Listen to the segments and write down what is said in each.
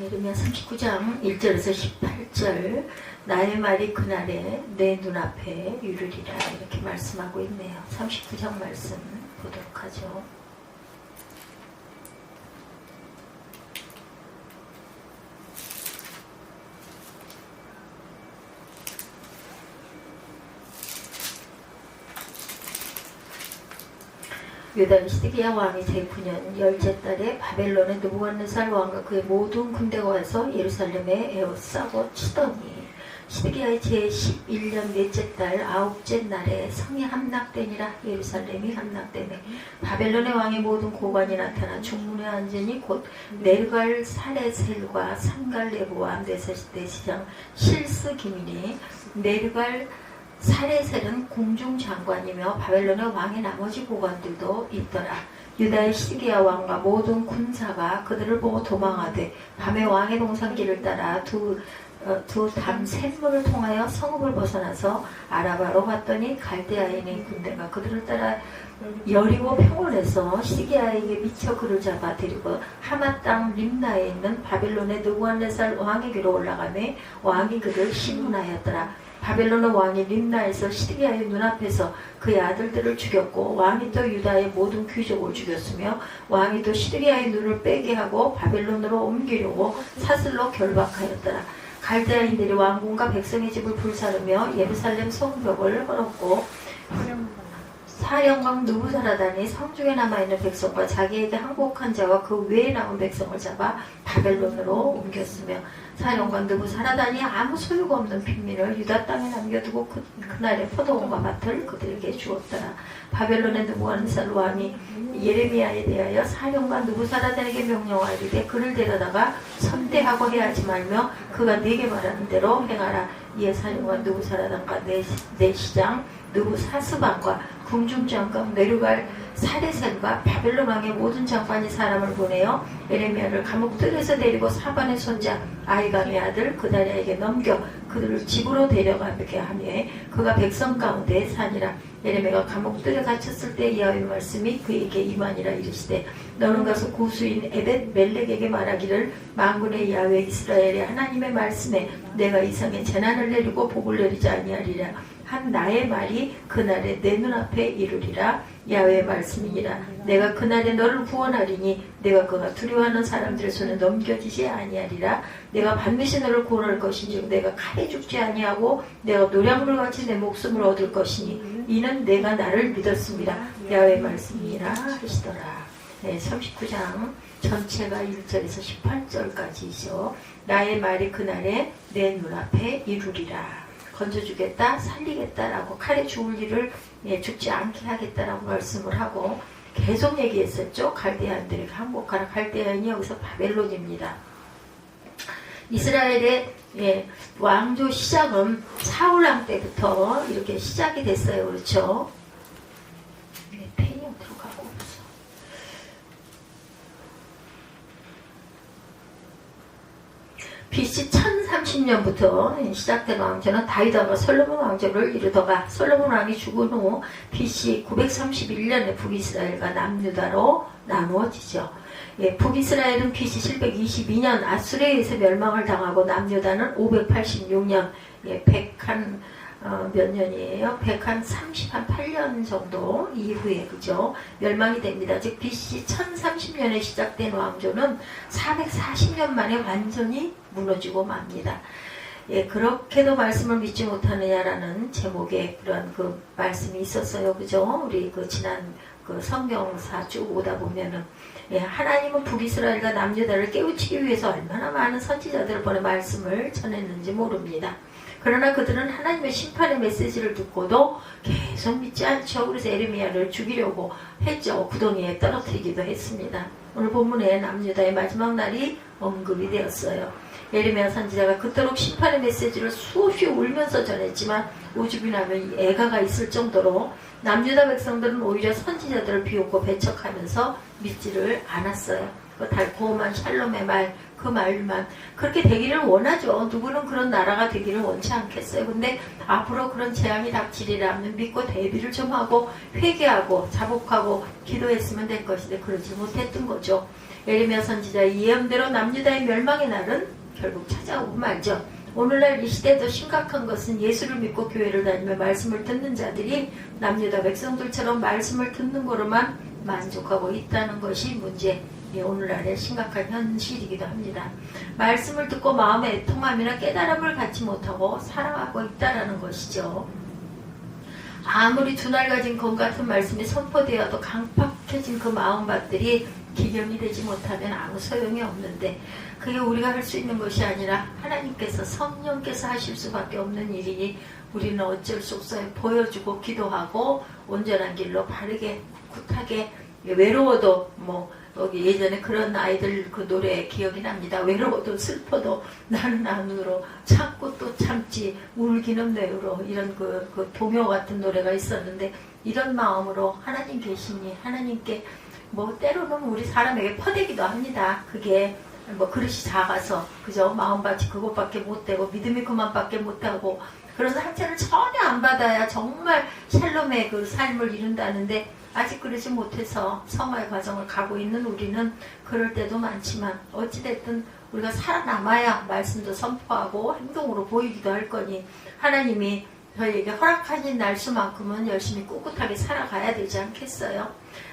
예레미야 39장 1절에서 18절 나의 말이 그날에 내 눈앞에 이르리라 이렇게 말씀하고 있네요. 39장 말씀 보도록 하죠. 유다 시드기야 왕이 제9년 열째 달에 바벨론의 느부갓네살 왕과 그의 모든 군대가 와서 예루살렘에 에워싸고 치더니 시드기야의 제11년 넷째 달 아홉째 날에 성이 함락되니라. 예루살렘이 함락되매 바벨론의 왕의 모든 고관이 나타나 중문에 앉으니 곧 네르갈 사레셀과 산갈레브와 대시장 실스기민이 네르갈 사레셀은 공중장관이며 바벨론의 왕의 나머지 고관들도 있더라. 유다의 시드기야 왕과 모든 군사가 그들을 보고 도망하되 밤에 왕의 동산길을 따라 두 담샘물을 통하여 성읍을 벗어나서 아라바로 갔더니 갈대아인의 군대가 그들을 따라 여리고 평원에서 시드기야에게 미쳐 그를 잡아 데리고 하마 땅 림나에 있는 바벨론의 느부갓네살 왕에게로 올라가매 왕이 그를 심문하였더라. 바벨론의 왕이 림나에서 시드기야의 눈앞에서 그의 아들들을 죽였고 왕이 또 유다의 모든 귀족을 죽였으며 왕이 또 시드기야의 눈을 빼게 하고 바벨론으로 옮기려고 사슬로 결박하였더라. 갈대아인들이 왕궁과 백성의 집을 불사르며 예루살렘 성벽을 헐었고 사령관 느부자라단이 성중에 남아있는 백성과 자기에게 항복한 자와 그 외에 남은 백성을 잡아 바벨론으로 옮겼으며 사령관 느부자라단이 아무 소유가 없는 빈민을 유다 땅에 남겨두고 그날의 포도원과 밭을 그들에게 주었더라. 바벨론의 느부갓네살 왕이 예레미야에 대하여 사령관 느부자라단에게 명령하리되 그를 데려다가 선대하고 해하지 말며 그가 네게 말하는 대로 행하라. 이에 사령관 느부자라단과 내시장 느부사스반과 궁중장관 네르갈 사레셀과 바벨론 왕의 모든 장관이 사람을 보내어 예레미야를 감옥들에서 데리고 사반의 손자 아이감의 아들 그다리아에게 넘겨 그들을 집으로 데려가게 하며 그가 백성 가운데 사니라. 예레미야가 감옥들에 갇혔을 때 여호와의 말씀이 그에게 임하니라. 이르시되 너는 가서 고수인 에벳 멜렉에게 말하기를 만군의 야훼 이스라엘의 하나님의 말씀에 내가 이상의 재난을 내리고 복을 내리지 아니하리라 한 나의 말이 그날에 내 눈앞에 이르리라. 야훼의 말씀이니라. 내가 그날에 너를 구원하리니 내가 그가 두려워하는 사람들의 손에 넘겨지지 아니하리라. 내가 반드시 너를 구원할 것인즉 내가 칼에 죽지 아니하고 내가 노량물 같이 내 목숨을 얻을 것이니 이는 내가 나를 믿었습니다. 야훼의 말씀이니라 하시더라. 네, 39장 전체가 1절에서 18절까지죠. 나의 말이 그날에 내 눈앞에 이루리라. 건져주겠다, 살리겠다라고 칼에 죽을 일을 죽지 않게 하겠다라고 말씀을 하고 계속 얘기했었죠. 갈대아인들에게 항복하라. 갈대아인이 여기서 바벨론입니다. 이스라엘의 왕조 시작은 사울왕 때부터 이렇게 시작이 됐어요. 그렇죠? 펜이 어디로 가고 없어. BC 1030년부터 시작된 왕조는 다윗왕과 솔로몬 왕조를 이루다가 솔로몬 왕이 죽은 후 BC 931년에 북이스라엘과 남유다로 나누어지죠. 북이스라엘은 BC 722년 아수르에 의해서 멸망을 당하고 남유다는 586년 몇 년이에요? 138년 정도 이후에 그죠? 멸망이 됩니다. 즉 BC 1030년에 시작된 왕조는 440년 만에 완전히 무너지고 맙니다. 그렇게도 말씀을 믿지 못하느냐라는 제목의 그런 그 말씀이 있었어요. 그죠? 우리 그 지난 그 성경사 쭉 오다 보면은 하나님은 북이스라엘과 남유다를 깨우치기 위해서 얼마나 많은 선지자들을 보내 말씀을 전했는지 모릅니다. 그러나 그들은 하나님의 심판의 메시지를 듣고도 계속 믿지 않죠. 그래서 예레미야를 죽이려고 했죠. 구덩이에 떨어뜨리기도 했습니다. 오늘 본문에 남유다의 마지막 날이 언급이 되었어요. 예레미야 선지자가 그토록 심판의 메시지를 수없이 울면서 전했지만 오죽이 나면 애가가 있을 정도로 남유다 백성들은 오히려 선지자들을 비웃고 배척하면서 믿지를 않았어요. 그 달콤한 샬롬의 말, 그 말만 그렇게 되기를 원하죠. 누구는 그런 나라가 되기를 원치 않겠어요. 근데 앞으로 그런 재앙이 닥치리라면 믿고 대비를 좀 하고 회개하고 자복하고 기도했으면 될 것인데 그러지 못했던 거죠. 예레미야 선지자의 예언대로 남유다의 멸망의 날은 결국 찾아오고 말죠. 오늘날 이 시대도 심각한 것은 예수를 믿고 교회를 다니며 말씀을 듣는 자들이 남유다 백성들처럼 말씀을 듣는 거로만 만족하고 있다는 것이 문제, 오늘날의 심각한 현실이기도 합니다. 말씀을 듣고 마음의 애통함이나 깨달음을 갖지 못하고 살아가고 있다는 것이죠. 아무리 두날 가진 검 같은 말씀이 선포되어도 강팍해진 그 마음밭들이 기경이 되지 못하면 아무 소용이 없는데 그게 우리가 할 수 있는 것이 아니라 하나님께서 성령께서 하실 수밖에 없는 일이니 우리는 어쩔 수 없어요. 보여주고 기도하고 온전한 길로 바르게 꿋하게 외로워도 여기 예전에 그런 아이들 그 노래 기억이 납니다. 외로워도 슬퍼도 나는 안으로 참고 또 참지 울기는 내으로 이런 그 동요 같은 노래가 있었는데 이런 마음으로 하나님 계시니 하나님께 때로는 우리 사람에게 퍼대기도 합니다. 그게 그릇이 작아서 그죠? 마음밭이 그것밖에 못되고 믿음이 그만밖에 못하고 그런 상처를 전혀 안 받아야 정말 샬롬의 그 삶을 이룬다는데 아직 그러지 못해서 성화의 과정을 가고 있는 우리는 그럴 때도 많지만 어찌됐든 우리가 살아남아야 말씀도 선포하고 행동으로 보이기도 할 거니 하나님이 저희에게 허락하신 날수만큼은 열심히 꿋꿋하게 살아가야 되지 않겠어요?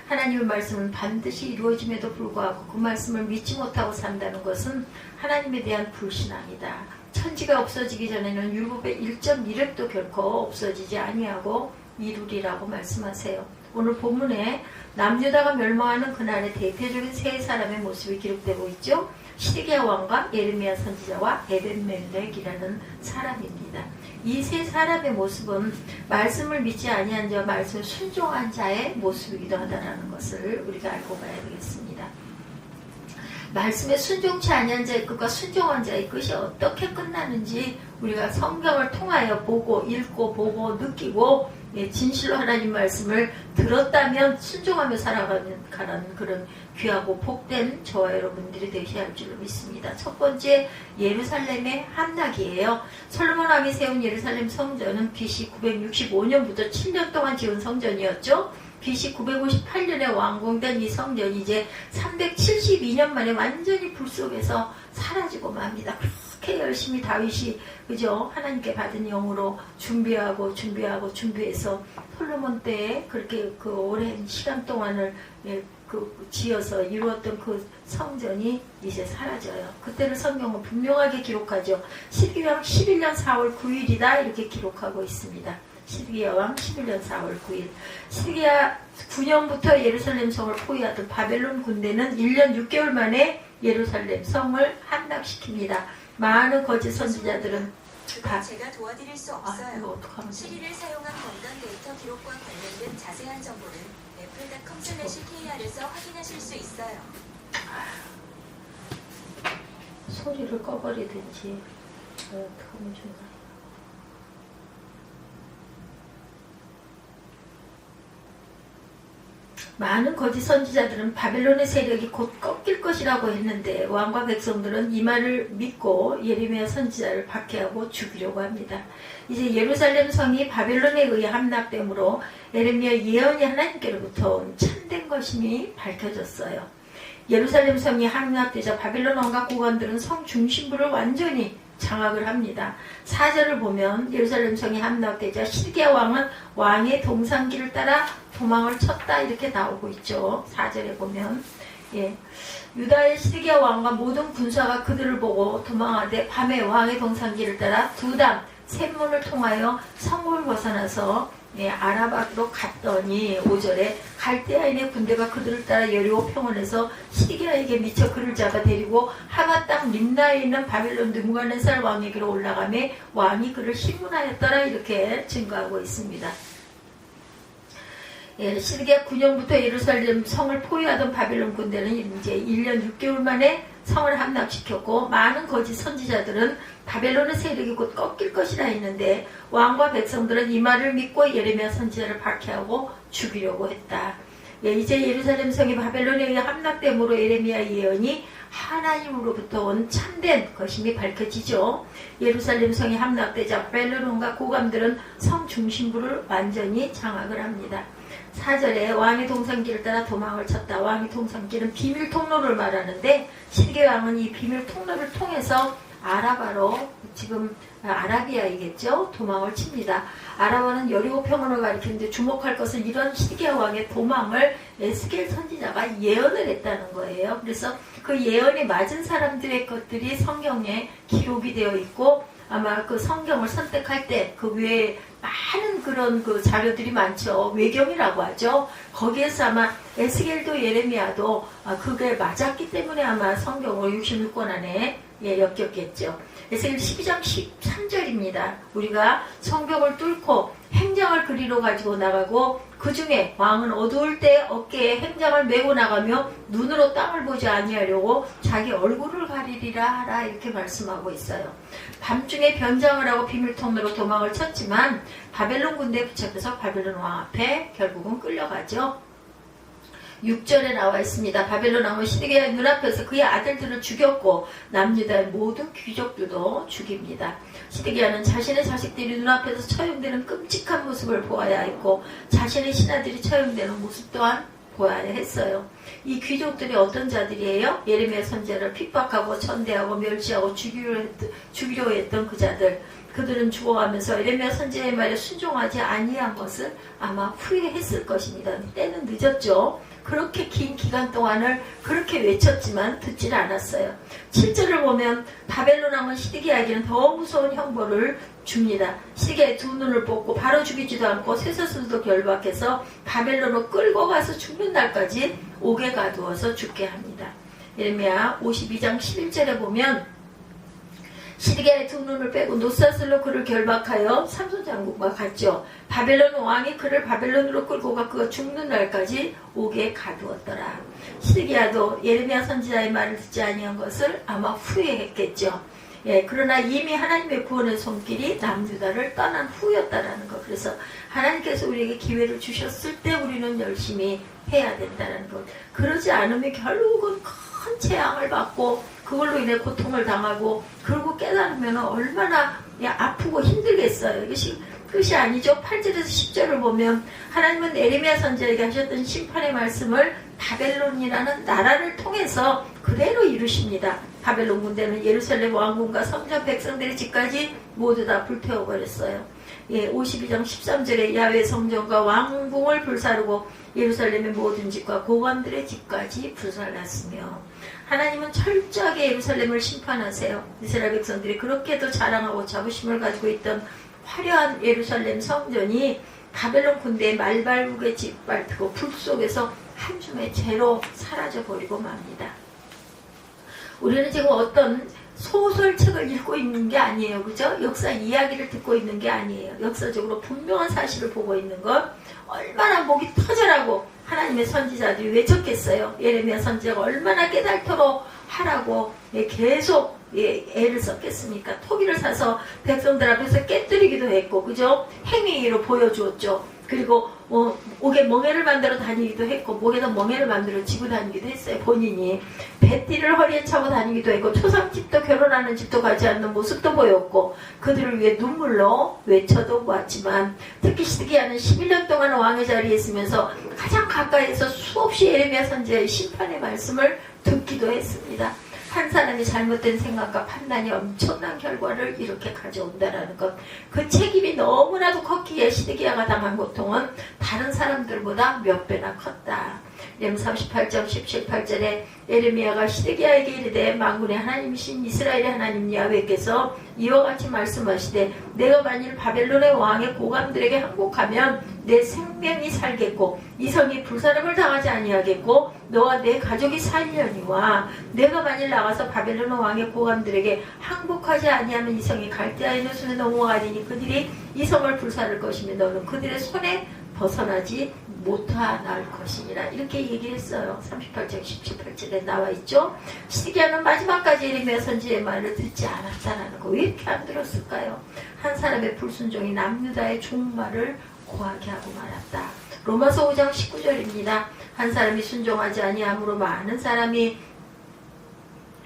하나님의 말씀은 반드시 이루어짐에도 불구하고 그 말씀을 믿지 못하고 산다는 것은 하나님에 대한 불신앙이다. 천지가 없어지기 전에는 율법의 1.1획도 결코 없어지지 아니하고 이루리라고 말씀하세요. 오늘 본문에 남유다가 멸망하는 그날의 대표적인 세 사람의 모습이 기록되고 있죠. 시드기야 왕과 예레미야 선지자와 에벤멜렉이라는 사람입니다. 이 세 사람의 모습은 말씀을 믿지 아니한 자와 말씀을 순종한 자의 모습이기도 하다는 것을 우리가 알고 가야 되겠습니다. 말씀에 순종치 아니한 자의 끝과 순종한 자의 끝이 어떻게 끝나는지 우리가 성경을 통하여 보고 읽고 보고 느끼고 진실로 하나님 말씀을 들었다면 순종하며 살아가는 그런 귀하고 복된 저와 여러분들이 되셔야 할 줄로 믿습니다. 첫 번째 예루살렘의 함락이에요. 솔로몬 왕이 세운 예루살렘 성전은 BC 965년부터 7년 동안 지은 성전이었죠. BC 958년에 완공된 이 성전이 이제 372년 만에 완전히 불 속에서 사라지고 맙니다. 그렇게 열심히 다윗이 그죠? 하나님께 받은 영으로 준비해서 솔로몬 때에 그렇게 그 오랜 시간 동안을 지어서 이루었던 그 성전이 이제 사라져요. 그때를 성경은 분명하게 기록하죠. 시드기야 11년 4월 9일이다 이렇게 기록하고 있습니다. 시드기야 왕 11년 4월 9일. 시드기야 9년부터 예루살렘 성을 포위하던 바벨론 군대는 1년 6개월 만에 예루살렘 성을 함락시킵니다. 많은 거짓 선지자들은 제가 도와드릴 수 없어요. 시리를 사용한 건강 데이터 기록과 관련된 자세한 정보는 apple.com/kr에서 확인하실 수 있어요. 소리를 꺼버리든지 어떻게 하면 좋나. 많은 거짓 선지자들은 바벨론의 세력이 곧 꺾일 것이라고 했는데 왕과 백성들은 이 말을 믿고 예레미야 선지자를 박해하고 죽이려고 합니다. 이제 예루살렘 성이 바벨론에 의해 함락되므로 예레미야 예언이 하나님께로부터 온 참된 것임이 밝혀졌어요. 예루살렘 성이 함락되자 바벨론 왕과 고관들은 성 중심부를 완전히 장악을 합니다. 4절을 보면 예루살렘 성이 함락되자 시드기야 왕은 왕의 동상길을 따라 도망을 쳤다 이렇게 나오고 있죠. 4절에 보면 유다의 시드기야 왕과 모든 군사가 그들을 보고 도망하되 밤에 왕의 동상길을 따라 두담 샘문을 통하여 성읍을 벗어나서 아라바로 갔더니 5절에 갈대아인의 군대가 그들을 따라 여리고 평원에서 시드기야에게 미쳐 그를 잡아 데리고 하마 땅 림나에 있는 바벨론 느부갓네살 왕에게로 올라가매 왕이 그를 심문하였더라 이렇게 증거하고 있습니다. 시드기야 9년부터 예루살렘 성을 포위하던 바벨론 군대는 이제 1년 6개월 만에 성을 함락시켰고 많은 거짓 선지자들은 바벨론의 세력이 곧 꺾일 것이라 했는데 왕과 백성들은 이 말을 믿고 예레미야 선지자를 박해하고 죽이려고 했다. 이제 예루살렘 성이 바벨론에 의해 함락됨으로 예레미야 예언이 하나님으로부터 온 참된 것임이 밝혀지죠. 예루살렘 성이 함락되자 바벨론과 고관들은 성 중심부를 완전히 장악을 합니다. 4절에 왕의 동산길을 따라 도망을 쳤다. 왕의 동산길은 비밀 통로를 말하는데 시드기야 왕은 이 비밀 통로를 통해서 아라바로, 지금 아라비아이겠죠, 도망을 칩니다. 아라바는 여리고 평원을 가리키는데 주목할 것은 이런 시드기야 왕의 도망을 에스겔 선지자가 예언을 했다는 거예요. 그래서 그 예언이 맞은 사람들의 것들이 성경에 기록이 되어 있고, 아마 그 성경을 선택할 때 그 외에 많은 그런 그 자료들이 많죠. 외경이라고 하죠. 거기에서 아마 에스겔도 예레미야도 그게 맞았기 때문에 아마 성경을 66권 안에 엮였겠죠. 에스겔 12장 13절입니다. 우리가 성벽을 뚫고 행장을 그리로 가지고 나가고 그 중에 왕은 어두울 때 어깨에 행장을 메고 나가며 눈으로 땅을 보지 아니하려고 자기 얼굴을 가리리라 하라, 이렇게 말씀하고 있어요. 밤중에 변장을 하고 비밀통로로 도망을 쳤지만 바벨론 군대에 붙잡혀서 바벨론 왕 앞에 결국은 끌려가죠. 6절에 나와 있습니다. 바벨론 왕은 시드기야의 눈앞에서 그의 아들들을 죽였고 남유다의 모든 귀족들도 죽입니다. 시드기야는 자신의 자식들이 눈앞에서 처형되는 끔찍한 모습을 보아야 했고 자신의 신하들이 처형되는 모습 또한 보아야 했어요. 이 귀족들이 어떤 자들이에요? 예레미야 선지자를 핍박하고 천대하고 멸시하고 죽이려 했던 그 자들. 그들은 죽어가면서 예레미야 선지자의 말에 순종하지 아니한 것을 아마 후회했을 것입니다. 때는 늦었죠. 그렇게 긴 기간 동안을 그렇게 외쳤지만 듣질 않았어요. 7절을 보면 바벨론 왕은 시드기야에게는 더 무서운 형벌을 줍니다. 시드기야의 두 눈을 뽑고 바로 죽이지도 않고 쇠사슬도 결박해서 바벨론으로 끌고 가서 죽는 날까지 옥에 가두어서 죽게 합니다. 예레미야 52장 11절에 보면 시드기야의 두 눈을 빼고 노사슬로 그를 결박하여 삼손 장군과 갔죠. 바벨론 왕이 그를 바벨론으로 끌고 가 그가 죽는 날까지 옥에 가두었더라. 시드기야도 예레미야 선지자의 말을 듣지 아니한 것을 아마 후회했겠죠. 그러나 이미 하나님의 구원의 손길이 남유다를 떠난 후였다라는 것. 그래서 하나님께서 우리에게 기회를 주셨을 때 우리는 열심히 해야 된다는 것. 그러지 않으면 결국은 큰 재앙을 받고 그걸로 인해 고통을 당하고 그러고 깨달으면 얼마나 아프고 힘들겠어요. 이것이 끝이 아니죠. 8절에서 10절을 보면 하나님은 예레미야 선지자에게 하셨던 심판의 말씀을 바벨론이라는 나라를 통해서 그대로 이루십니다. 바벨론 군대는 예루살렘 왕궁과 성전 백성들의 집까지 모두 다 불태워버렸어요. 52장 13절에 야훼 성전과 왕궁을 불사르고 예루살렘의 모든 집과 고관들의 집까지 불살랐으며 하나님은 철저하게 예루살렘을 심판하세요. 이스라엘 백성들이 그렇게도 자랑하고 자부심을 가지고 있던 화려한 예루살렘 성전이 바벨론 군대의 말발국에 짓밟히고 불 속에서 한줌의 재로 사라져버리고 맙니다. 우리는 지금 어떤 소설책을 읽고 있는 게 아니에요. 그죠? 역사 이야기를 듣고 있는 게 아니에요. 역사적으로 분명한 사실을 보고 있는 것. 얼마나 목이 터져라고 하나님의 선지자들이 외쳤겠어요. 예레미야 선지자가 얼마나 깨달도록 하라고 계속 애를 썼겠습니까? 토기를 사서 백성들 앞에서 깨뜨리기도 했고, 그죠? 행위로 보여주었죠. 그리고 옥에 멍에를 만들어 다니기도 했고, 목에다 멍에를 만들어 지고 다니기도 했어요. 본인이 배띠를 허리에 차고 다니기도 했고, 초상집도 결혼하는 집도 가지 않는 모습도 보였고, 그들을 위해 눈물로 외쳐도 보았지만, 특히 시드기야는 11년 동안 왕의 자리에 있으면서 가장 가까이에서 수없이 예레미야 선지자의 심판의 말씀을 듣기도 했습니다. 한 사람이 잘못된 생각과 판단이 엄청난 결과를 이렇게 가져온다라는 것. 그 책임이 너무나도 컸기에 시드기야가 당한 고통은 다른 사람들보다 몇 배나 컸다. 예레미야 38장 17-8절에 예레미야가 시드기야에게 이르되 만군의 하나님이신 이스라엘의 하나님 야훼께서 이와 같이 말씀하시되 내가 만일 바벨론의 왕의 고관들에게 항복하면 내 생명이 살겠고 이 성이 불사름을 당하지 아니하겠고 너와 내 가족이 살려니와 내가 만일 나가서 바벨론 왕의 고관들에게 항복하지 아니하면 이 성이 갈대아인의 손에 넘어가리니 그들이 이 성을 불사를 것이며 너는 그들의 손에 벗어나지 못할 것이니라. 이렇게 얘기했어요. 38장 17-8절에 나와있죠. 시드기야는 마지막까지 예레미야 선지의 말을 듣지 않았다라는 거. 왜 이렇게 안 들었을까요? 한 사람의 불순종이 남유다의 종말을 고하게 하고 말았다. 로마서 5장 19절입니다. 한 사람이 순종하지 아니함으로 많은 사람이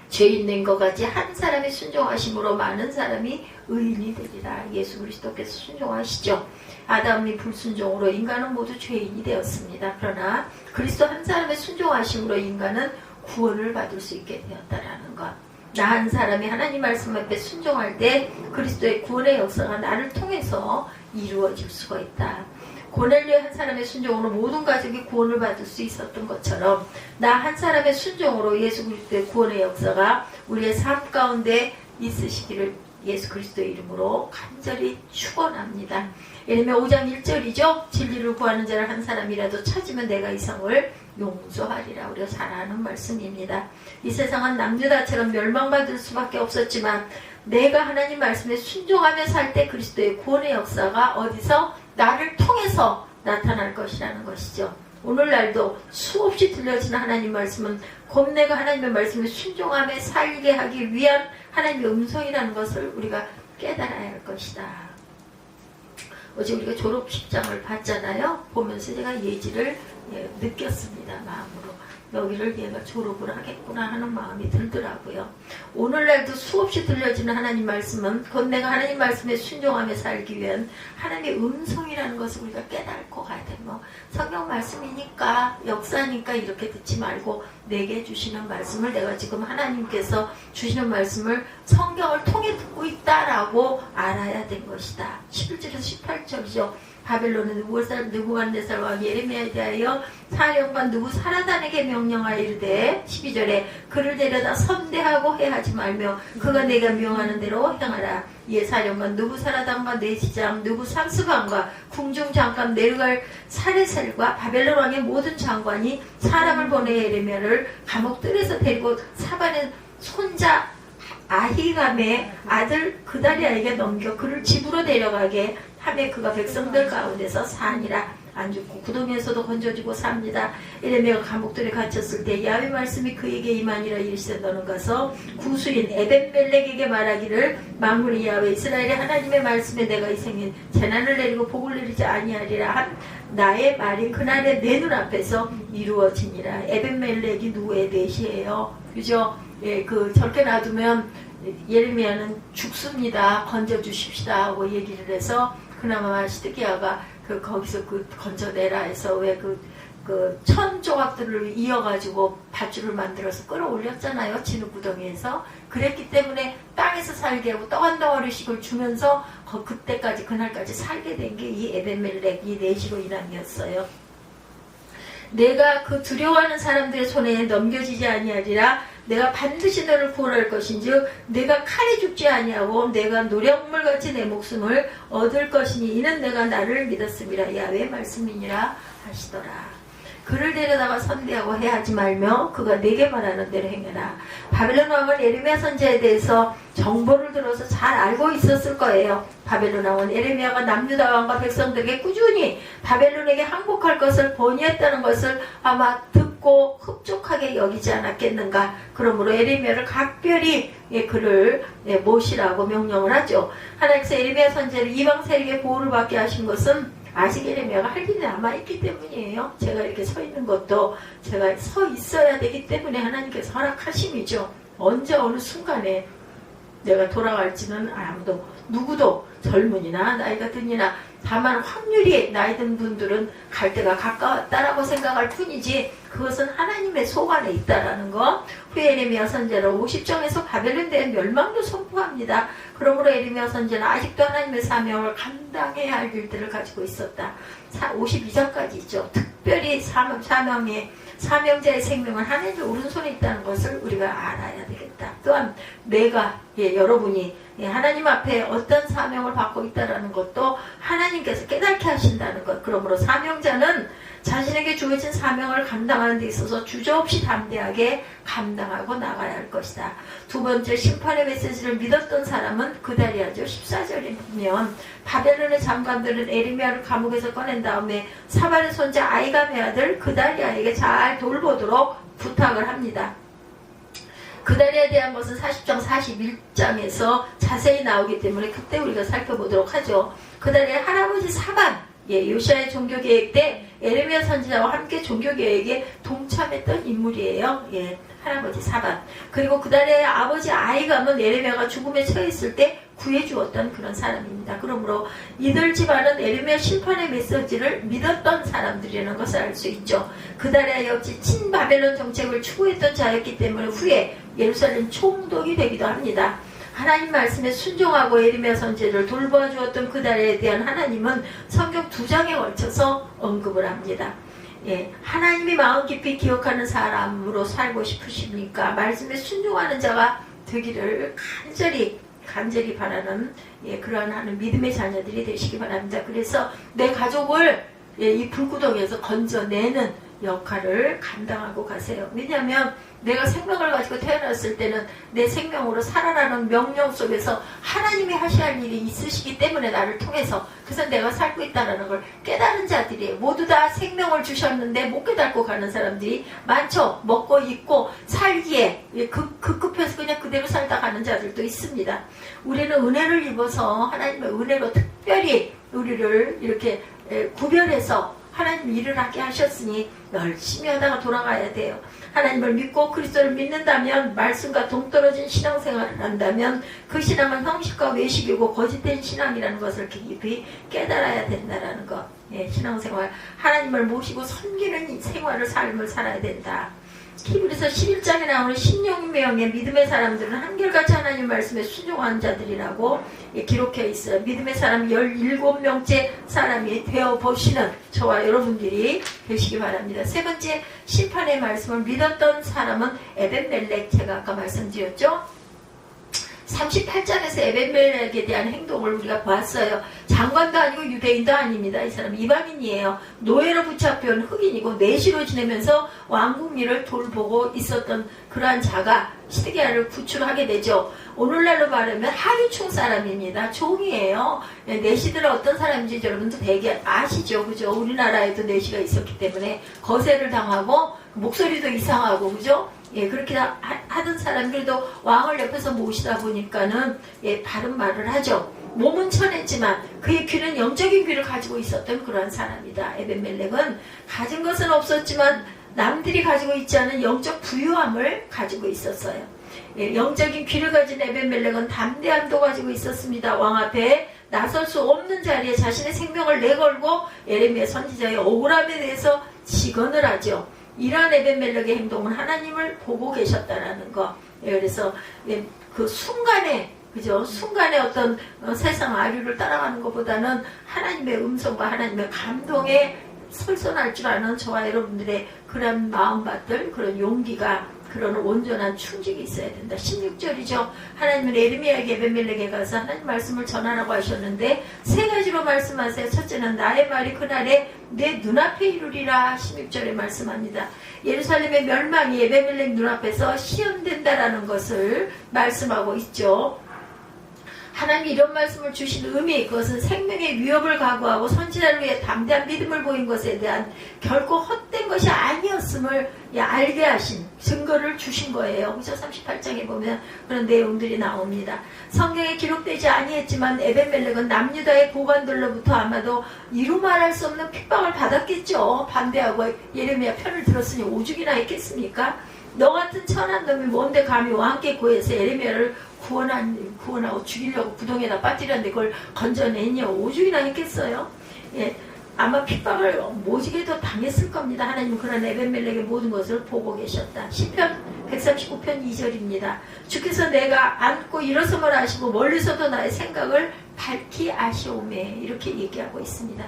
죄인 된 것 같이 한 사람이 순종하심으로 많은 사람이 의인이 되리라. 예수 그리스도께서 순종하시죠. 아담이 불순종으로 인간은 모두 죄인이 되었습니다. 그러나 그리스도 한 사람의 순종하심으로 인간은 구원을 받을 수 있게 되었다라는 것. 나 한 사람이 하나님 말씀 앞에 순종할 때 그리스도의 구원의 역사가 나를 통해서 이루어질 수가 있다. 고넬료 한 사람의 순종으로 모든 가족이 구원을 받을 수 있었던 것처럼 나 한 사람의 순종으로 예수 그리스도의 구원의 역사가 우리의 삶 가운데 있으시기를 예수 그리스도의 이름으로 간절히 축원합니다. 예레미야 5장 1절이죠. 진리를 구하는 자를 한 사람이라도 찾으면 내가 이 성을 용서하리라. 우리가 잘 아는 말씀입니다. 이 세상은 남유다처럼 멸망받을 수밖에 없었지만 내가 하나님 말씀에 순종하며 살 때 그리스도의 구원의 역사가 어디서 나를 통해서 나타날 것이라는 것이죠. 오늘날도 수없이 들려지는 하나님 말씀은 곧 내가 하나님의 말씀에 순종하며 살게 하기 위한 하나님의 음성이라는 것을 우리가 깨달아야 할 것이다. 어제 우리가 졸업식장을 봤잖아요. 보면서 제가 예지를 느꼈습니다. 마음으로. 여기를 얘가 졸업을 하겠구나 하는 마음이 들더라고요. 오늘날도 수없이 들려지는 하나님 말씀은 곧 내가 하나님 말씀에 순종하며 살기 위한 하나님의 음성이라는 것을 우리가 깨닫고 가야 돼. 뭐 성경 말씀이니까 역사니까 이렇게 듣지 말고 내게 주시는 말씀을 내가 지금 하나님께서 주시는 말씀을 성경을 통해 듣고 있다라고 알아야 된 것이다. 11절에서 18절이죠. 바벨론은 느부갓네살 왕 예레미야에 대하여 사령관 느부사라단에게 명령하여 이르되 12절에 그를 데려다 선대하고 해하지 말며 그가 내가 명하는 대로 행하라. 이에 사령관 느부사라단과 내시장 느부삼스반과 궁중장관 네르갈 사레셀과 바벨론 왕의 모든 장관이 사람을 보내 예레미야를 감옥들에서 데리고 사반의 손자 아히감의 아들 그다리아에게 넘겨 그를 집으로 데려가게 하며 그가 백성들 가운데서 사니라. 안 죽고 구덩이에서도 건져지고 삽니다. 예레미야가 감옥들에 갇혔을 때 야훼 말씀이 그에게 임하니라. 이르시되 너는 가서 구수인 에벤멜렉에게 말하기를 만군의 야훼 이스라엘의 하나님의 말씀에 내가 이 생에 재난을 내리고 복을 내리지 아니하리라 한 나의 말이 그날에 내 눈앞에서 이루어지니라. 에벤멜렉이 누구의 대시예요? 그죠? 예, 저렇게 놔두면 예레미야는 죽습니다. 건져주십시다 하고 얘기를 해서 그나마 시드기야가 거기서 건져내라 해서 왜 천 조각들을 이어가지고 밧줄을 만들어서 끌어올렸잖아요. 진흙구덩이에서. 그랬기 때문에 땅에서 살게 하고 떡 한 덩어리씩을 주면서 그때까지 그날까지 살게 된 게 이 에벤멜렉 이 내시로 인함이었어요. 내가 그 두려워하는 사람들의 손에 넘겨지지 아니하리라. 내가 반드시 너를 구원할 것인즉 내가 칼에 죽지 아니하고 내가 노력물같이 내 목숨을 얻을 것이니 이는 내가 나를 믿었음이라. 야훼의 말씀이니라 하시더라. 그를 데려다가 선대하고 해하지 말며 그가 내게 말하는 대로 행해라. 바벨론 왕은 예레미야 선지자에 대해서 정보를 들어서 잘 알고 있었을 거예요. 바벨론 왕은 예레미야가 남유다 왕과 백성들에게 꾸준히 바벨론에게 항복할 것을 번의했다는 것을 아마 듣고 흡족하게 여기지 않았겠는가. 그러므로 예레미야를 각별히 그를 모시라고 명령을 하죠. 하나님께서 예레미야 선지자를 이방 세력의 보호를 받게 하신 것은 아직 예레미야가 할 일이 남아있기 때문이에요. 제가 이렇게 서 있는 것도 제가 서 있어야 되기 때문에 하나님께서 허락하심이죠. 언제 어느 순간에 내가 돌아갈지는 아무도 누구도 젊은이나 나이가 든이나 다만 확률이 나이 든 분들은 갈 때가 가까웠다라고 생각할 뿐이지 그것은 하나님의 소관에 있다라는 것. 후에 예레미야 선지자는 50장에서 바벨론 대한 멸망도 선포합니다. 그러므로 예레미야 선지자는 아직도 하나님의 사명을 감당해야 할 일들을 가지고 있었다. 52장까지 있죠. 특별히 사명자의 생명은 하나님의 오른손에 있다는 것을 우리가 알아야 되겠다. 또한 내가 여러분이 하나님 앞에 어떤 사명을 받고 있다는 것도 하나님께서 깨닫게 하신다는 것. 그러므로 사명자는 자신에게 주어진 사명을 감당하는 데 있어서 주저없이 담대하게 감당하고 나가야 할 것이다. 두 번째, 심판의 메시지를 믿었던 사람은 그다리아죠. 14절에 보면 바벨론의 장관들은 예레미야를 감옥에서 꺼낸 다음에 사반의 손자 아히감의 아들 그다리아에게 잘 돌보도록 부탁을 합니다. 그다리아에 대한 것은 40장 41장에서 자세히 나오기 때문에 그때 우리가 살펴보도록 하죠. 그다리아의 할아버지 사반, 요시아의 종교개혁 때 에레미야 선지자와 함께 종교개혁에 동참했던 인물이에요. 할아버지 사반. 그리고 그달에 아버지 아이감은 에레미야가 죽음에 처했을 때 구해주었던 그런 사람입니다. 그러므로 이들 집안은 에레미야 심판의 메시지를 믿었던 사람들이라는 것을 알 수 있죠. 그달에 역시 친바벨론 정책을 추구했던 자였기 때문에 후에 예루살렘 총독이 되기도 합니다. 하나님 말씀에 순종하고 에레미야 선지자를 돌보아 주었던 그달에 대한 하나님은 성경 2장에 걸쳐서 언급을 합니다. 하나님이 마음 깊이 기억하는 사람으로 살고 싶으십니까? 말씀에 순종하는 자가 되기를 간절히 바라는 그러한 하는 믿음의 자녀들이 되시기 바랍니다. 그래서 내 가족을 이 불구덩이에서 건져내는 역할을 감당하고 가세요. 왜냐하면 내가 생명을 가지고 태어났을 때는 내 생명으로 살아라는 명령 속에서 하나님이 하셔야 할 일이 있으시기 때문에 나를 통해서, 그래서 내가 살고 있다는 걸 깨달은 자들이에요. 모두 다 생명을 주셨는데 못 깨닫고 가는 사람들이 많죠. 먹고 입고 살기에 급급해서 그냥 그대로 살다 가는 자들도 있습니다. 우리는 은혜를 입어서 하나님의 은혜로 특별히 우리를 이렇게 구별해서 하나님 일을 하게 하셨으니 열심히 하다가 돌아가야 돼요. 하나님을 믿고 그리스도를 믿는다면, 말씀과 동떨어진 신앙생활을 한다면 그 신앙은 형식과 외식이고 거짓된 신앙이라는 것을 깊이 깨달아야 된다는 것. 신앙생활, 하나님을 모시고 섬기는 생활을, 삶을 살아야 된다. 히브리서 11장에 나오는 신용명의 믿음의 사람들은 한결같이 하나님 말씀에 순종한 자들이라고 기록해 있어요. 믿음의 사람 17명째 사람이 되어보시는 저와 여러분들이 되시기 바랍니다. 세 번째, 심판의 말씀을 믿었던 사람은 에벤멜렉, 제가 아까 말씀드렸죠. 38장에서 에벤멜렉에 대한 행동을 우리가 보았어요. 장관도 아니고 유대인도 아닙니다. 이 사람 이방인이에요. 노예로 붙잡혀온 흑인이고 내시로 지내면서 왕국 일을 돌보고 있었던 그러한 자가 시드기야를 구출하게 되죠. 오늘날로 말하면 하류충 사람입니다. 종이에요. 내시들은 어떤 사람인지 여러분도 되게 아시죠. 그죠? 우리나라에도 내시가 있었기 때문에 거세를 당하고 목소리도 이상하고, 그죠? 그렇게 하던 사람들도 왕을 옆에서 모시다 보니까는 바른 말을 하죠. 몸은 천했지만 그의 귀는 영적인 귀를 가지고 있었던 그러한 사람이다. 에벤멜렉은 가진 것은 없었지만 남들이 가지고 있지 않은 영적 부유함을 가지고 있었어요. 영적인 귀를 가진 에벤멜렉은 담대함도 가지고 있었습니다. 왕 앞에 나설 수 없는 자리에 자신의 생명을 내걸고 에레미야 선지자의 억울함에 대해서 직언을 하죠. 이러한 에벤멜렉의 행동은 하나님을 보고 계셨다라는 거. 그래서 그 순간에, 그죠? 순간에 어떤 세상 아류를 따라가는 것보다는 하나님의 음성과 하나님의 감동에 설선할 줄 아는 저와 여러분들의 그런 마음밭들, 그런 용기가, 그런 온전한 충직이 있어야 된다. 16절이죠. 하나님은 에르미야에게 에벤멜렉에 가서 하나님 말씀을 전하라고 하셨는데 세 가지로 말씀하세요. 첫째는 나의 말이 그날에 내 눈앞에 이루리라. 16절에 말씀합니다. 예루살렘의 멸망이 에벤멜렉 눈앞에서 시험된다라는 것을 말씀하고 있죠. 하나님이 이런 말씀을 주신 의미, 그것은 생명의 위협을 각오하고 선지자를 위해 담대한 믿음을 보인 것에 대한 결코 헛된 것이 아니었음을 알게 하신 증거를 주신 거예요. 그죠? 38장에 보면 그런 내용들이 나옵니다. 성경에 기록되지 아니했지만 에벤멜렉은 남유다의 고관들로부터 아마도 이루 말할 수 없는 핍박을 받았겠죠. 반대하고 예레미야 편을 들었으니 오죽이나 했겠습니까? 너 같은 천한 놈이 뭔데 감히 왕 함께 고해서 예레미야를 구원하고 죽이려고 구덩이에다 빠뜨렸는데 그걸 건져냈냐. 오죽이나 했겠어요. 아마 핍박을 모지게도 당했을 겁니다. 하나님은 그런 에벤멜렉의 모든 것을 보고 계셨다. 시편 139편 2절입니다. 주께서 내가 앉고 일어섬을 아시고 멀리서도 나의 생각을 밝히 아시오매. 이렇게 얘기하고 있습니다.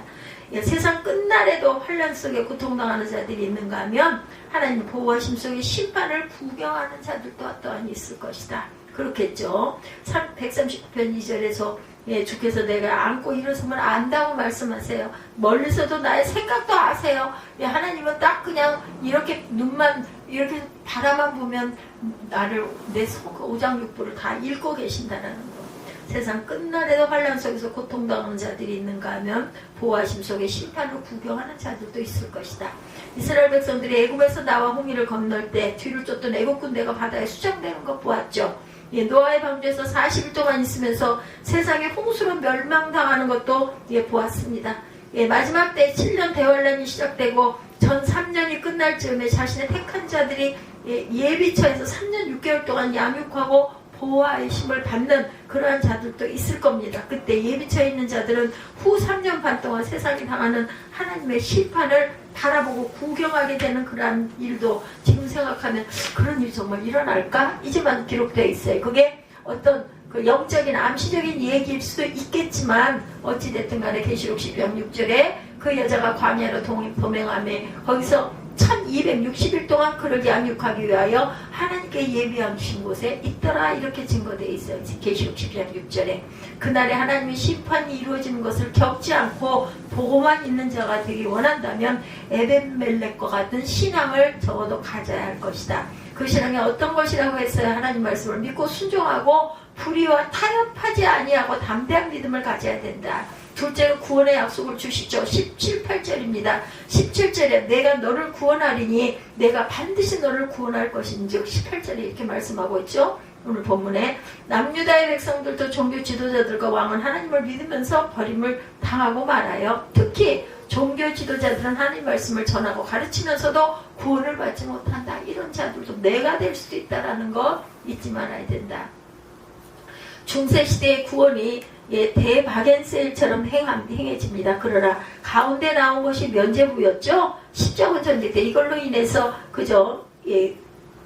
세상 끝날에도 환난 속에 고통당하는 자들이 있는가 하면 하나님 보호하심 속에 심판을 구경하는 자들도 또한 있을 것이다. 그렇겠죠. 139편 2절에서 주께서 내가 안고 일어서면 안다고 말씀하세요. 멀리서도 나의 생각도 아세요. 하나님은 딱 그냥 이렇게 눈만 이렇게 바라만 보면 나를 내 오장육부를 다 읽고 계신다는 거. 세상 끝날에도 환난 속에서 고통당하는 자들이 있는가 하면 보호하심 속에 심판을 구경하는 자들도 있을 것이다. 이스라엘 백성들이 애굽에서 나와 홍해를 건널 때 뒤를 쫓던 애굽 군대가 바다에 수장되는 것 보았죠. 노아의 방주에서 40일 동안 있으면서 세상에 홍수로 멸망당하는 것도 보았습니다. 마지막 때 7년 대환란이 시작되고 전 3년이 끝날 즈음에 자신의 택한 자들이 예비처에서 3년 6개월 동안 양육하고 보호하의 힘을 받는 그러한 자들도 있을 겁니다. 그때 예비처에 있는 자들은 후 3년 반 동안 세상이 당하는 하나님의 심판을 바라보고 구경하게 되는 그러한 일도 지금 생각하면 그런 일이 정말 일어날까? 이제만 기록되어 있어요. 그게 어떤 그 영적인 암시적인 얘기일 수도 있겠지만 어찌됐든 간에 계시록 12장 6절에 그 여자가 광야로 동행함에 거기서 1260일 동안 그를 양육하기 위하여 하나님께 예비하신 곳에 있더라 이렇게 증거되어 있어요. 계시록 10장 6절에 그날에 하나님의 심판이 이루어지는 것을 겪지 않고 보고만 있는 자가 되기 원한다면 에벤멜렉과 같은 신앙을 적어도 가져야 할 것이다. 그 신앙이 어떤 것이라고 했어요? 하나님 말씀을 믿고 순종하고 불의와 타협하지 아니하고 담대한 믿음을 가져야 된다. 둘째로 구원의 약속을 주시죠. 17, 8절입니다. 17절에 내가 너를 구원하리니 내가 반드시 너를 구원할 것인즉 18절에 이렇게 말씀하고 있죠. 오늘 본문에 남유다의 백성들도 종교 지도자들과 왕은 하나님을 믿으면서 버림을 당하고 말아요. 특히 종교 지도자들은 하나님 말씀을 전하고 가르치면서도 구원을 받지 못한다. 이런 자들도 내가 될 수도 있다는 거 잊지 말아야 된다. 중세시대의 구원이 대바겐세일처럼 행해집니다. 그러나 가운데 나온 것이 면죄부였죠. 십자군 전쟁 때 이걸로 인해서 그저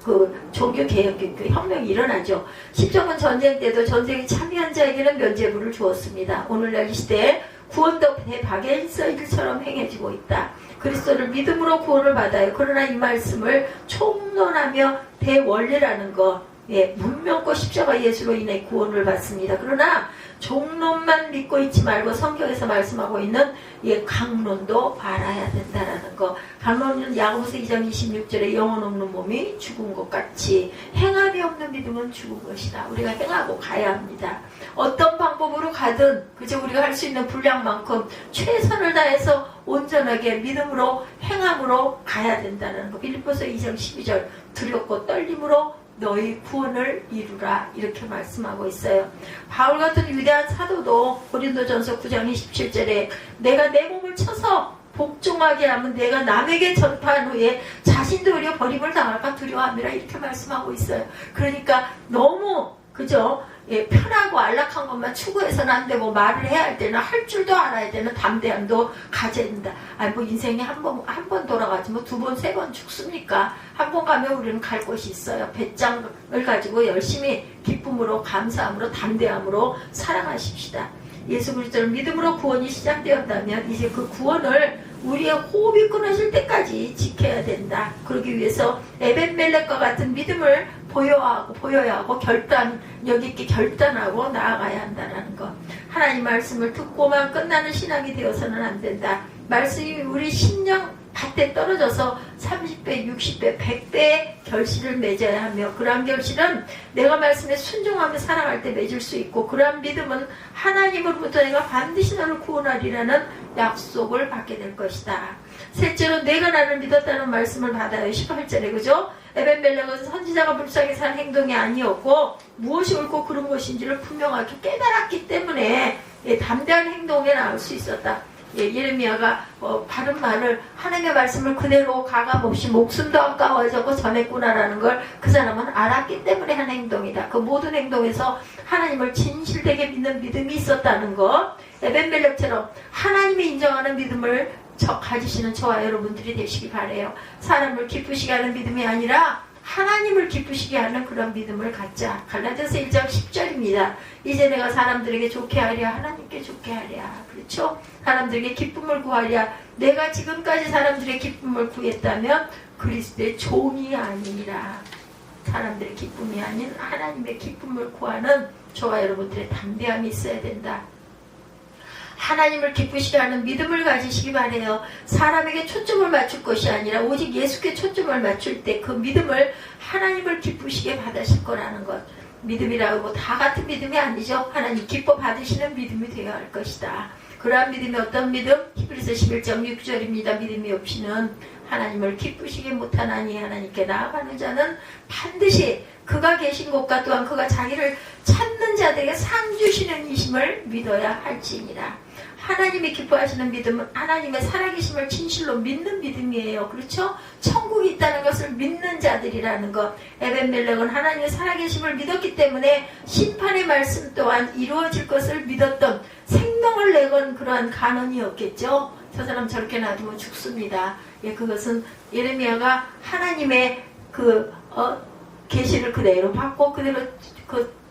그 종교개혁 혁명이 일어나죠. 십자군 전쟁 때도 전쟁에 참여한 자에게는 면죄부를 주었습니다. 오늘날 이 시대에 구원도 대바겐세일처럼 행해지고 있다. 그리스도를 믿음으로 구원을 받아요. 그러나 이 말씀을 총론하며 대원리라는 것 문명과 십자가 예수로 인해 구원을 받습니다. 그러나 종론만 믿고 있지 말고 성경에서 말씀하고 있는 강론도 알아야 된다라는 거. 강론은 야고보서 2장 26절에 영혼 없는 몸이 죽은 것 같이 행함이 없는 믿음은 죽은 것이다. 우리가 행하고 가야 합니다. 어떤 방법으로 가든 그저 우리가 할 수 있는 분량만큼 최선을 다해서 온전하게 믿음으로 행함으로 가야 된다는 거. 빌립보서 2장 12절 두렵고 떨림으로 너희 구원을 이루라 이렇게 말씀하고 있어요. 바울 같은 위대한 사도도 고린도전서 9장 27절에 내가 내 몸을 쳐서 복종하게 하면 내가 남에게 전파한 후에 자신도 오히려 버림을 당할까 두려워함이라 이렇게 말씀하고 있어요. 그러니까 너무 그죠? 편하고 안락한 것만 추구해서는 안 되고 말을 해야 할 때는 할 줄도 알아야 되는 담대함도 가져야 된다. 뭐 인생에 한 번 돌아가지 뭐 두 번, 세 번 죽습니까? 한 번 가면 우리는 갈 곳이 있어요. 배짱을 가지고 열심히 기쁨으로 감사함으로 담대함으로 살아가십시다. 예수 그리스도를 믿음으로 구원이 시작되었다면 이제 그 구원을 우리의 호흡이 끊어질 때까지 지켜야 된다. 그러기 위해서 에벤멜렉과 같은 믿음을 보여야 하고 여기 있게 결단하고 나아가야 한다는 것. 하나님 말씀을 듣고만 끝나는 신앙이 되어서는 안 된다. 말씀이 우리 심령 밭에 떨어져서 30배, 60배, 100배의 결실을 맺어야 하며 그러한 결실은 내가 말씀에 순종하며 살아갈 때 맺을 수 있고 그러한 믿음은 하나님으로부터 내가 반드시 너를 구원하리라는 약속을 받게 될 것이다. 셋째로 내가 나를 믿었다는 말씀을 받아요. 18절에 그죠? 에벤멜렉은 선지자가 불쌍히 산 행동이 아니었고 무엇이 옳고 그른 것인지를 분명하게 깨달았기 때문에 담대한 행동에 나올 수 있었다. 예레미야가 바른 말을 하나님의 말씀을 그대로 가감없이 목숨도 아까워져고 전했구나라는 걸 그 사람은 알았기 때문에 한 행동이다. 그 모든 행동에서 하나님을 진실되게 믿는 믿음이 있었다는 것. 에벤멜렉처럼 하나님이 인정하는 믿음을 가지시는 저와 여러분들이 되시기 바래요. 사람을 기쁘시게 하는 믿음이 아니라 하나님을 기쁘시게 하는 그런 믿음을 갖자. 갈라디아서 1장 10절입니다. 이제 내가 사람들에게 좋게 하랴 하나님께 좋게 하랴. 그렇죠? 사람들에게 기쁨을 구하랴. 내가 지금까지 사람들의 기쁨을 구했다면 그리스도의 종이 아니라 사람들의 기쁨이 아닌 하나님의 기쁨을 구하는 저와 여러분들의 담대함이 있어야 된다. 하나님을 기쁘시게 하는 믿음을 가지시기 바래요. 사람에게 초점을 맞출 것이 아니라 오직 예수께 초점을 맞출 때 그 믿음을 하나님을 기쁘시게 받으실 거라는 것. 믿음이라고 다 같은 믿음이 아니죠. 하나님 기뻐 받으시는 믿음이 되어야 할 것이다. 그러한 믿음이 어떤 믿음? 히브리서 11장 6절입니다. 믿음이 없이는 하나님을 기쁘시게 못하나니 하나님께 나아가는 자는 반드시 그가 계신 곳과 또한 그가 자기를 찾는 자들에게 상 주시는 이심을 믿어야 할지니라. 하나님이 기뻐하시는 믿음은 하나님의 살아계심을 진실로 믿는 믿음이에요. 그렇죠? 천국이 있다는 것을 믿는 자들이라는 것. 에벤멜렉은 하나님의 살아계심을 믿었기 때문에 심판의 말씀 또한 이루어질 것을 믿었던 생명을 내건 그러한 간언이었겠죠. 저 사람 저렇게 놔두면 죽습니다. 예, 그것은 예레미야가 하나님의 계시를 그대로 받고 그대로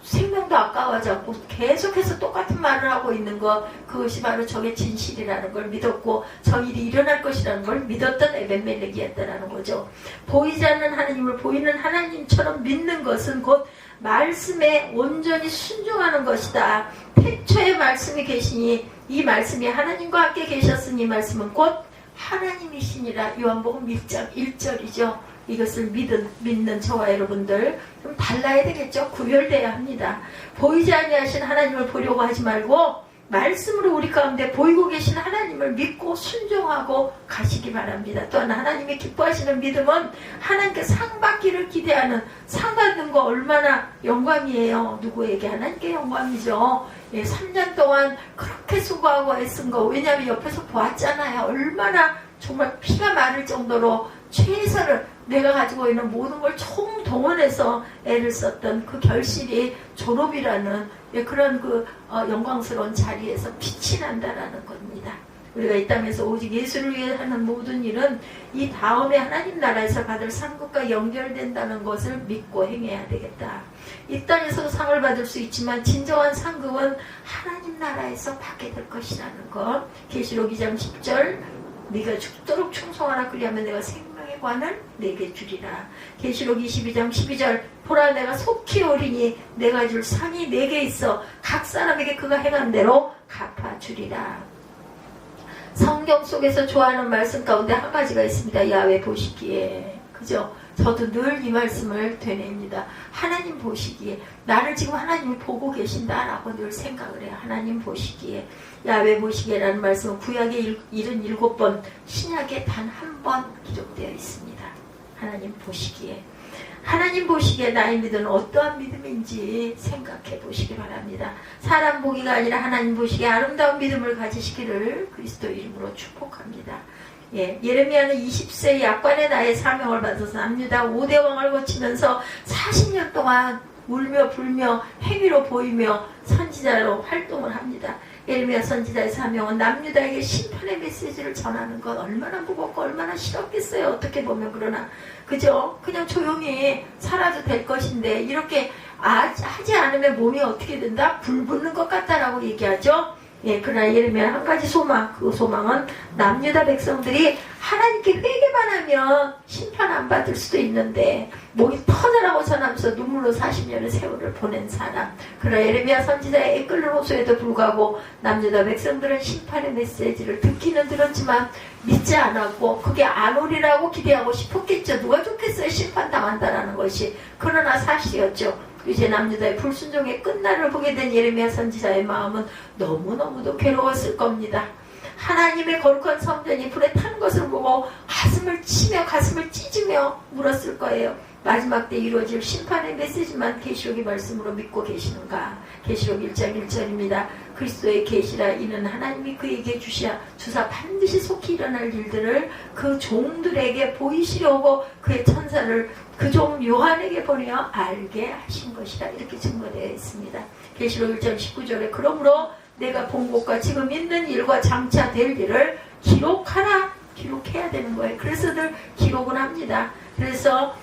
생명도 아까워하지 않고 계속해서 똑같은 말을 하고 있는 것, 그것이 바로 적의 진실이라는 걸 믿었고 저 일이 일어날 것이라는 걸 믿었던 에벤멜렉이었다라는 거죠. 보이지 않는 하나님을 보이는 하나님처럼 믿는 것은 곧 말씀에 온전히 순종하는 것이다. 태초에 말씀이 계시니 이 말씀이 하나님과 함께 계셨으니 이 말씀은 곧 하나님이시니라. 요한복음 1장 1절이죠. 이것을 믿는 저와 여러분들 좀 달라야 되겠죠. 구별돼야 합니다. 보이지 아니하신 하나님을 보려고 하지 말고 말씀으로 우리 가운데 보이고 계신 하나님을 믿고 순종하고 가시기 바랍니다. 또한 하나님이 기뻐하시는 믿음은 하나님께 상 받기를 기대하는, 상 받는 거 얼마나 영광이에요. 누구에게? 하나님께 영광이죠. 예, 3년 동안 그렇게 수고하고 애쓴 거, 왜냐하면 옆에서 보았잖아요. 얼마나 정말 피가 마를 정도로 최선을, 내가 가지고 있는 모든 걸 총동원해서 애를 썼던 그 결실이 졸업이라는 그런 영광스러운 자리에서 빛이 난다라는 겁니다. 우리가 이 땅에서 오직 예수를 위해 하는 모든 일은 이 다음에 하나님 나라에서 받을 상급과 연결된다는 것을 믿고 행해야 되겠다. 이 땅에서 상을 받을 수 있지만 진정한 상급은 하나님 나라에서 받게 될 것이라는 것. 계시록 2장 10절, 네가 죽도록 충성하라. 그리하면 내가 생명의 관을 내게 주리라. 계시록 22장 12절, 보라 내가 속히 오리니 내가 줄 상이 내게 있어 각 사람에게 그가 행한 대로 갚아주리라. 성경 속에서 좋아하는 말씀 가운데 한 가지가 있습니다. 야훼 보시기에. 그죠? 저도 늘 이 말씀을 되뇌입니다. 하나님 보시기에. 나를 지금 하나님이 보고 계신다라고 늘 생각을 해요. 하나님 보시기에. 야훼 보시기에라는 말씀은 구약에 77번, 신약에 단 한 번 기록되어 있습니다. 하나님 보시기에. 하나님 보시기에 나의 믿음은 어떠한 믿음인지 생각해 보시기 바랍니다. 사람 보기가 아니라 하나님 보시기에 아름다운 믿음을 가지시기를 그리스도 이름으로 축복합니다. 예레미야는 20세 약관의 나의 사명을 받아서 남유다 5대 왕을 거치면서 40년 동안 울며 불며 행위로 보이며 선지자로 활동을 합니다. 예레미야 선지자의 사명은 남유다에게 심판의 메시지를 전하는 것, 얼마나 무겁고 얼마나 싫었겠어요. 어떻게 보면. 그러나 그죠? 그냥 조용히 살아도 될 것인데 이렇게 하지 않으면 몸이 어떻게 된다? 불 붙는 것 같다라고 얘기하죠. 그러나 예레미야 한 가지 소망, 그 소망은 남유다 백성들이 하나님께 회개만 하면 심판 안 받을 수도 있는데 목이 터져라고 전하면서 눈물로 40년의 세월을 보낸 사람. 그러나 예레미야 선지자의 애끓는 호소에도 불구하고 남유다 백성들은 심판의 메시지를 듣기는 들었지만 믿지 않았고 그게 안 오리라고 기대하고 싶었겠죠. 누가 좋겠어요, 심판당한다라는 것이. 그러나 사실이었죠. 이제 남유다의 불순종의 끝날을 보게 된 예레미야 선지자의 마음은 너무너무도 괴로웠을 겁니다. 하나님의 거룩한 성전이 불에 탄 것을 보고 가슴을 치며 가슴을 찢으며 물었을 거예요. 마지막 때 이루어질 심판의 메시지만 계시록의 말씀으로 믿고 계시는가? 계시록 1장 1절입니다. 그리스도의 계시라. 이는 하나님이 그에게 주사 반드시 속히 일어날 일들을 그 종들에게 보이시려고 그의 천사를 그 종 요한에게 보내어 알게 하신 것이라. 이렇게 증거되어 있습니다. 계시록 1장 19절에 그러므로 내가 본 것과 지금 있는 일과 장차 될 일을 기록하라. 기록해야 되는 거예요. 그래서 늘 기록을 합니다. 그래서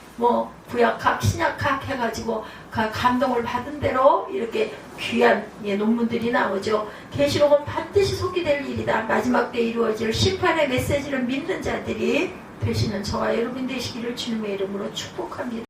구약학, 신약학 해가지고 감동을 받은 대로 이렇게 귀한 논문들이 나오죠. 계시록은 반드시 속히 될 일이다. 마지막 때 이루어질 심판의 메시지를 믿는 자들이 되시는 저와 여러분 되시기를 주님의 이름으로 축복합니다.